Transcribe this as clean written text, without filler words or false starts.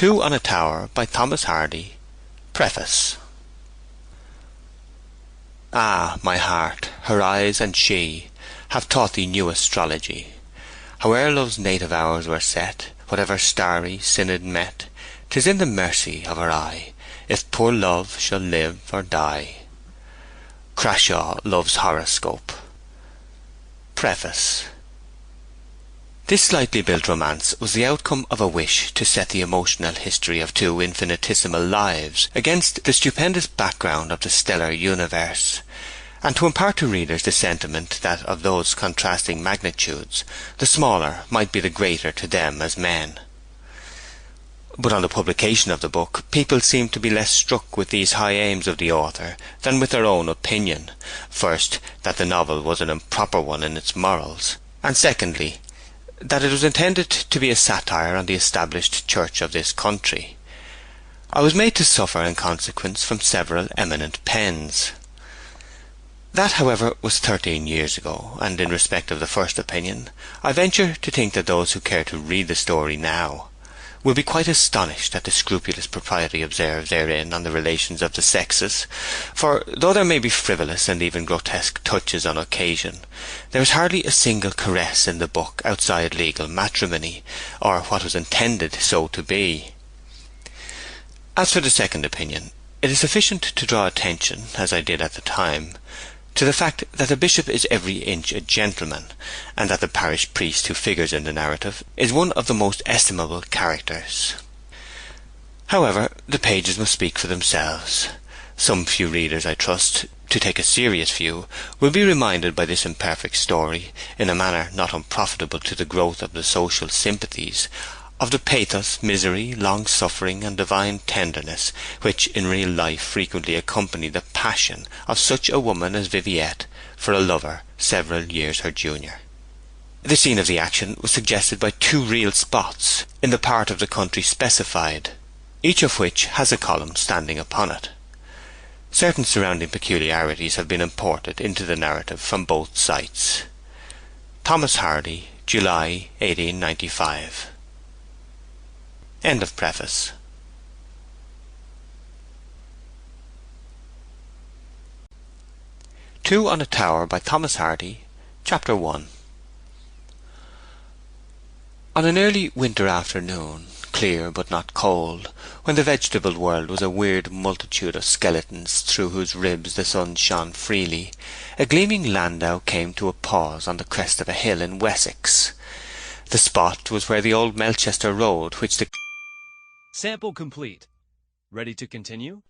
Two on a Tower by Thomas Hardy. Preface. Ah, my heart, her eyes and she have taught thee new astrology. Howe'er love's native hours were set, whatever starry synod met, 'tis in the mercy of her eye if poor love shall live or die. Crashaw, Love's Horoscope. Preface. This slightly built romance was the outcome of a wish to set the emotional history of two infinitesimal lives against the stupendous background of the stellar universe, and to impart to readers the sentiment that of those contrasting magnitudes the smaller might be the greater to them as men. But on the publication of the book, people seemed to be less struck with these high aims of the author than with their own opinion: first, that the novel was an improper one in its morals, and secondly, that it was intended to be a satire on the established church of this country. I was made to suffer in consequence from several eminent pens. That, however, was 13 years ago, and in respect of the first opinion, I venture to think that those who care to read the story now will be quite astonished at the scrupulous propriety observed therein on the relations of the sexes, for though there may be frivolous and even grotesque touches on occasion, there is hardly a single caress in the book outside legal matrimony, or what was intended so to be. As for the second opinion, it is sufficient to draw attention, as I did at the time, to the fact that the bishop is every inch a gentleman, and that the parish priest who figures in the narrative is one of the most estimable characters. However, the pages must speak for themselves. Some few readers, I trust, to take a serious view, will be reminded by this imperfect story, in a manner not unprofitable to the growth of the social sympathies, of the pathos, misery, long-suffering, and divine tenderness which in real life frequently accompany the passion of such a woman as Viviette for a lover several years her junior. The scene of the action was suggested by two real spots in the part of the country specified, each of which has a column standing upon it. Certain surrounding peculiarities have been imported into the narrative from both sites. Thomas Hardy, July 1895. End of preface. Two on a Tower by Thomas Hardy. Chapter 1. On an early winter afternoon, clear but not cold, when the vegetable world was a weird multitude of skeletons through whose ribs the sun shone freely, a gleaming landau came to a pause on the crest of a hill in Wessex. The spot was where the old Melchester road, which the Sample complete. Ready to continue?